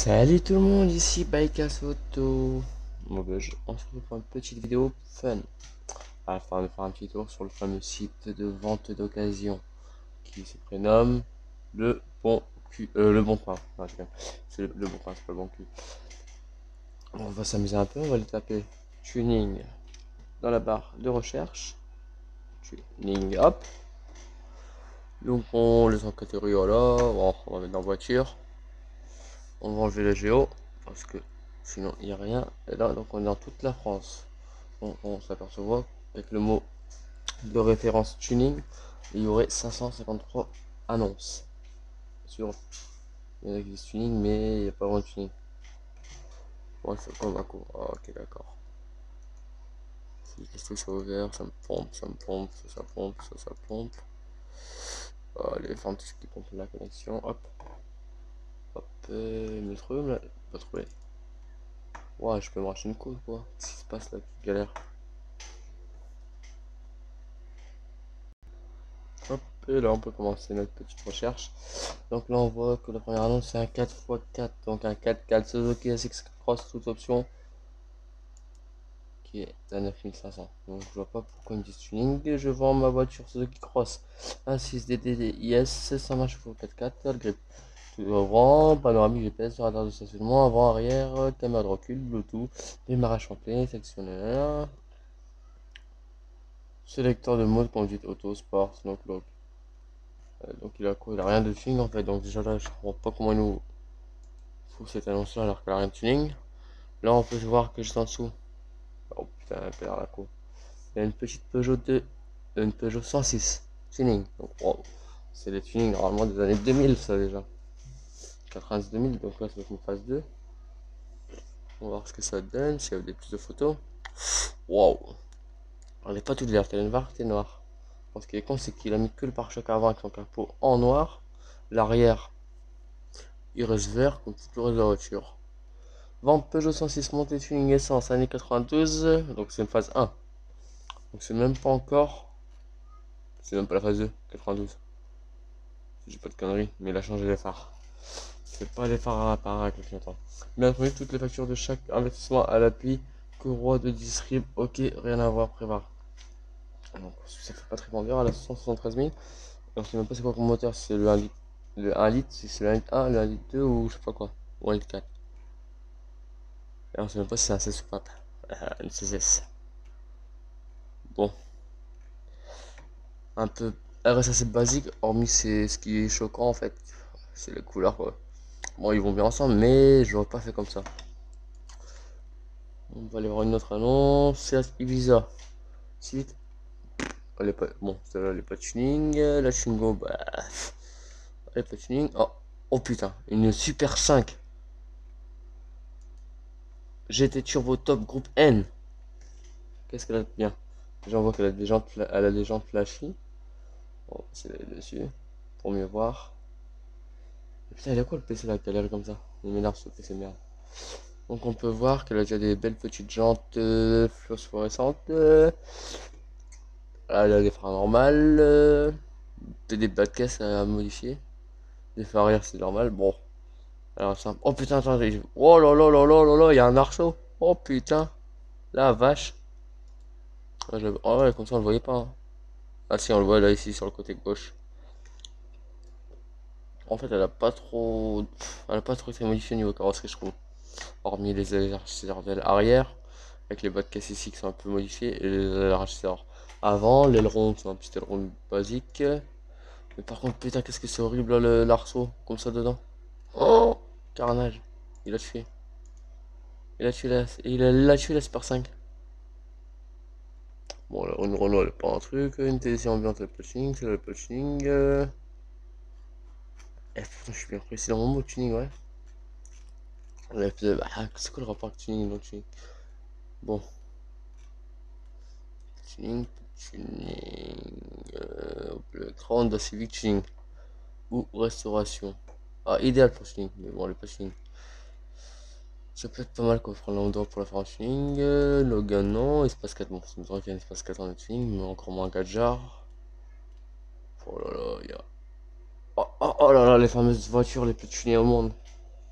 Salut tout le monde, ici Bikeas Auto. On se retrouve pour une petite vidéo fun afin de faire un petit tour sur le fameux site de vente d'occasion qui se prénomme Le Bon Cul. Le Bon Coin. Non, c'est le Bon Coin, c'est pas le Bon Cul. On va s'amuser un peu, on va aller taper tuning dans la barre de recherche. Tuning, hop. Donc on les en catégorie, voilà. Bon, on va mettre dans voiture. On va enlever la géo parce que sinon il n'y a rien. Et là, donc on est dans toute la France. On s'aperçoit avec le mot de référence tuning, il y aurait 553 annonces. Sur, il y en a qui disent tuning, mais il n'y a pas vraiment de tuning. Bon, c'est comme un coup. Ah, ok, d'accord. Si je laisse ça ouvert, ça me pompe, ça me pompe, ça pompe, ça pompe. Allez, faire un petit qui pompe la connexion. Hop, hop, me trouve là, pas trouvé. Ouais, je peux me racheter une cause quoi. Qu'est-ce qui se passe là, petite galère. Hop, et là on peut commencer notre petite recherche. Donc là on voit que la première annonce c'est un 4x4, donc un 4x4 Suzuki SX Cross toute option qui est à 9500. Donc je vois pas pourquoi ils me disent tuning. Je vends ma voiture Suzuki Cross, un 6DD IS 120 chevaux 4x4, le grip. Tout avant, panoramique GPS, radar de stationnement, avant, arrière, caméra de recul, Bluetooth, démarrage complet, sectionnaire, sélecteur de mode conduite auto, sport, snowcloak. Donc il a quoi? Il a rien de tuning en fait, donc déjà là je comprends pas comment il nous fout cette annonce là alors qu'elle a rien de tuning. Là on peut voir que juste en dessous, oh putain elle perd la co, il y a une petite Peugeot 2, une Peugeot 106 tuning. Donc wow, c'est des tunings normalement des années 2000 ça déjà, 90 2000, donc là ça va être une phase 2. On va voir ce que ça donne, s'il y a des plus de photos. Waouh, elle est pas toute verte, elle est noire, c'est noire. Ce qui est con c'est qu'il a mis que le pare-choc avant avec son capot en noir, l'arrière il reste vert comme tout le reste de la voiture. Vente Peugeot 106 montée tuning essence année 92, donc c'est une phase 1. Donc c'est même pas encore, c'est même pas la phase 2, 92. Si j'ai pas de conneries, mais il a changé les phares. C'est pas les phares à appareil avec le clignotant. Bien entendu, toutes les factures de chaque investissement à l'appui, courroie de distrib, ok, rien à voir, prévoir. Donc ça fait pas très vendeur, elle a 173 000. Et on sait même pas c'est quoi comme moteur, si c'est le 1 litre, si c'est le 1 litre 1, le 1 litre 2 ou je sais pas quoi, ou 1 litre 4. Et on sait même pas si c'est un 16 soupape, une 16S. Bon, un peu, elle reste assez basique, hormis c'est ce qui est choquant en fait, c'est les couleurs quoi. Bon, ils vont bien ensemble, mais je l'aurais pas fait comme ça. On va aller voir une autre annonce, c'est Ibiza. Suite, elle est pas, bon, celle-là elle est pas tuning, la Twingo, bah, elle est pas tuning. Oh, oh putain, une Super 5 GT Turbo Top Groupe N. Qu'est-ce qu'elle a de bien? Déjà on voit qu'elle a des jantes, elle a des jantes flashy. On va passer dessus pour mieux voir. Et putain, il a quoi le PC là qui a l'air comme ça? Il m'énerve ce PC merde. Donc on peut voir qu'elle a déjà des belles petites jantes phosphorescentes. Elle a des freins normales. Des bas de caisse à modifier. Des phares arrière c'est normal. Bon. Alors simple. Oh putain, attendez. Oh là là là là là là, il y a un arceau. Oh putain. La vache. Ah, oh ouais, comme ça on le voyait pas, hein. Ah si, on le voit là ici sur le côté gauche. En fait, elle a pas trop été modifiée au niveau carrosserie, je trouve. Hormis les élargisseurs d'aile arrière, avec les bas de caisse ici qui sont un peu modifiés, et les élargisseurs avant, l'aileron, c'est un petit aileron basique. Mais par contre, putain, qu'est-ce que c'est horrible là, l'arceau, comme ça dedans. Oh, carnage, il a tué. Il a tué la Super 5. Bon, là, une Renault, elle est pas un truc, une TDC ambiante, elle est pas tuning, c'est le pas tuning. Pourtant, je suis bien précis dans mon mot tuning, ouais. C'est quoi le rapport avec tuning et non tuning? Bon, tuning, tuning, le Honda Civic tuning ou restauration. Ah, idéal pour tuning, mais bon, le pas tuning. Ça peut être pas mal qu'on prenne l'endroit pour la faire en tuning. Logan, non. Espace 4, bon, ça me dirait qu'il y a un espace 4 en tuning, mais encore moins 4 jars. Oh là là, il y a. Oh, oh, oh là là, les fameuses voitures les plus tunées au monde.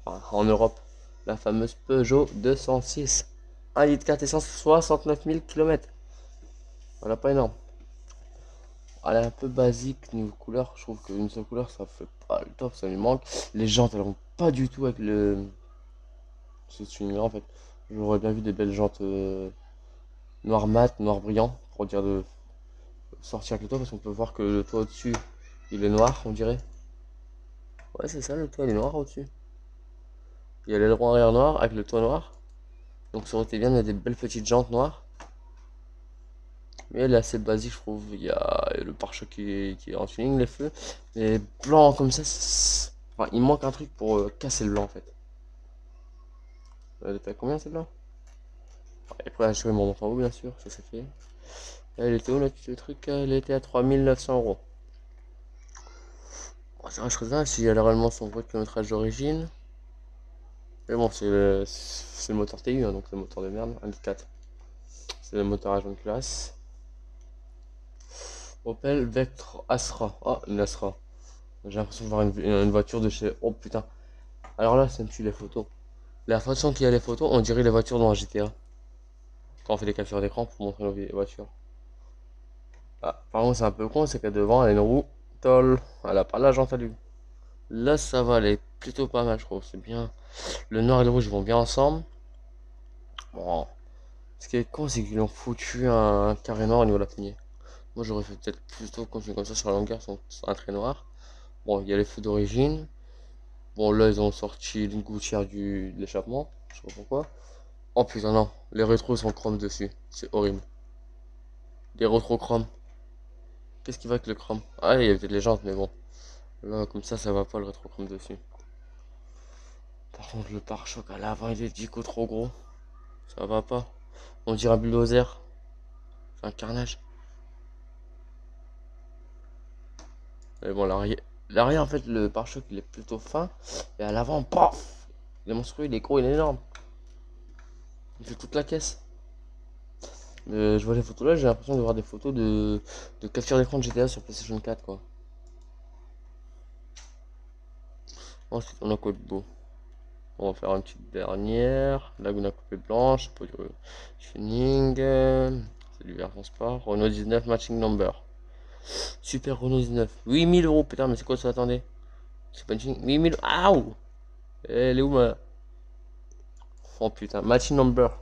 enfin, en Europe, la fameuse Peugeot 206. 1 litre 4 essence, 69 000 km. Voilà, pas énorme. Elle est un peu basique niveau couleur. Je trouve qu'une seule couleur, ça fait pas le top, ça lui manque. Les jantes, elles vont pas du tout avec ce tuning là en fait. J'aurais bien vu des belles jantes noir mat, noir brillant, pour dire de sortir avec le toit, parce qu'on peut voir que le toit au-dessus, il est noir, on dirait. Ouais, c'est ça, le toit, il est noir au-dessus. Il y a l'aileron arrière noir avec le toit noir. Donc ça aurait été bien de mettre des belles petites jantes noires. Mais elle est assez basique, je trouve. Il y a le pare-choc qui est en tuning, les feux. Mais blanc comme ça, enfin, il manque un truc pour casser le blanc en fait. Elle était à combien celle-là? Et après, la cheveux monte en haut, bien sûr, ça c'est fait. Elle était où là, le truc? Elle était à 3 900 €. Bon, ça reste raisonnable si elle a réellement son vrai kilométrage d'origine. Mais bon, c'est le moteur TU, hein, donc le moteur de merde, 1.4. C'est le moteur à jaune classe. Opel Vectra Astra. Oh, une Astra. J'ai l'impression de voir une voiture de chez. Oh putain. Alors là, ça me tue les photos. La façon qu'il y a les photos, on dirait les voitures dans un GTA. Quand on fait des captures d'écran pour montrer nos voitures. Ah, par contre, c'est un peu con, c'est qu'à devant, elle a une roue toll. Elle a pas la jante à lui. Là, ça va, elle est plutôt pas mal, je trouve. C'est bien. Le noir et le rouge vont bien ensemble. Bon. Ce qui est con, c'est qu'ils ont foutu un carré noir au niveau de la poignée. Moi, j'aurais fait peut-être plutôt continuer comme ça sur la longueur, un trait noir. Bon, il y a les feux d'origine. Bon, là, ils ont sorti une gouttière de l'échappement. Je sais pas pourquoi. Oh putain, non. Les rétros sont chrome dessus. C'est horrible. Les rétros chrome. Qu'est-ce qui va avec le chrome? Ah, il y avait peut-être les jantes, mais bon. Là, comme ça va pas le rétro chrome dessus. Par contre, le pare-choc à l'avant, il est 10 coups trop gros. Ça va pas. On dirait un bulldozer. C'est un carnage. Mais bon, l'arrière, en fait, le pare-choc, il est plutôt fin. Et à l'avant, paf! Il est monstrueux, il est gros, il est énorme. Il fait toute la caisse. Je vois les photos là, j'ai l'impression de voir des photos de capture d'écran de GTA sur PlayStation 4 quoi. Ensuite on a quoi de beau? On va faire une petite dernière. Laguna coupée blanche, pour du tuning. C'est du version sport. Renault 19 matching number. Super Renault 19. 8 000 €, putain, mais c'est quoi ça? Attendez. C'est pas une tuning. 8 000. Aouh! Elle est où ma. Oh putain, matching number.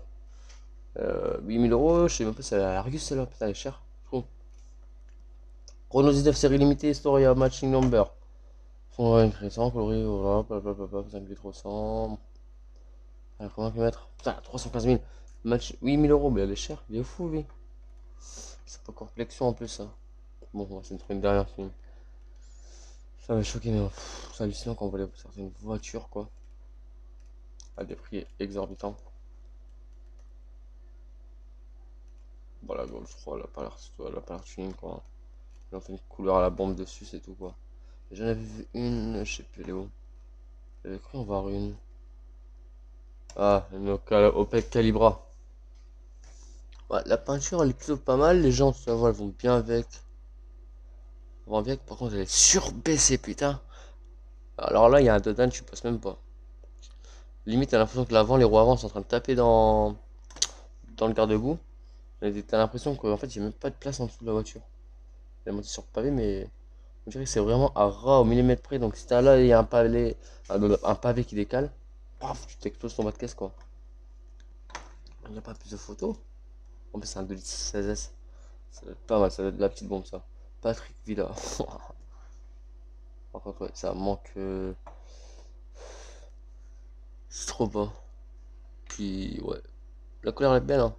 8 000 €, je sais même pas si c'est la Argus celle-là, putain, elle est chère. Renault 19 série limitée, Historia matching number. Fond ingrédients coloré, voilà, blablabla, 5300. Alors, comment mettre? Putain, 315 000. Match 8 000 €, mais elle est chère, il est fou lui. C'est pas encore collection en plus ça. Bon, on va essayer de trouver une dernière film. Ça m'a choqué, mais c'est hallucinant quand on voit certaines voitures quoi. À des prix exorbitants. Voilà, Golf 3, elle a pas l'air tuning quoi. Ils ont fait une couleur à la bombe dessus, c'est tout quoi. J'en avais vu une, je sais plus, elle est où. J'avais cru en voir une. Ah, une Opel Calibra. Ouais, la peinture elle est plutôt pas mal, les gens ça va, elles vont bien avec. Elles vont bien, par contre elle est surbaissée putain. Alors là il y a un dedans, tu passes même pas. Limite t'as l'impression que l'avant, les roues avant sont en train de taper dans le garde-boue. Et t'as l'impression qu'en fait il n'y a même pas de place en dessous de la voiture. Elle est montée sur le pavé mais on dirait que c'est vraiment à ras au millimètre près. Donc si t'as là il y a un pavé qui décale, paf, tu t'exploses ton bas de caisse quoi. Il n'y a pas plus de photos. En plus c'est un 2 litres 16S. Ça va être pas mal, ça va être de la petite bombe ça. Patrick Villa. Par contre, ouais, ça manque. C'est trop bas. Puis, ouais. La couleur est belle, hein.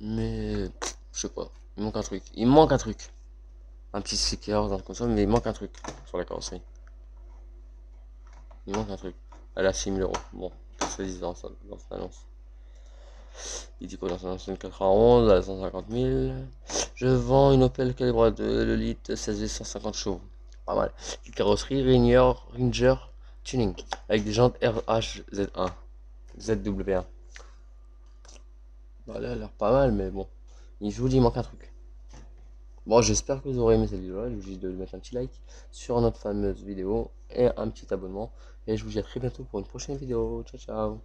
Mais, je sais pas. Il manque un truc. Il manque un truc. Un petit sticker, un truc comme ça, mais il manque un truc sur la carrosserie. Il manque un truc. Elle a 6 000 €. Bon, ça dit dans son annonce. Il dit quoi dans son annonce? 91 à 150 000. Je vends une Opel Calibra 2, le litre 16 150 chevaux. Pas mal. Une carrosserie Ranger Tuning. Avec des jantes RHZ1. ZW1. Bah, là, elle a l'air pas mal, mais bon. Je vous dis, il manque un truc. Bon, j'espère que vous aurez aimé cette vidéo-là. Je vous dis de mettre un petit like sur notre fameuse vidéo et un petit abonnement. Et je vous dis à très bientôt pour une prochaine vidéo. Ciao ciao.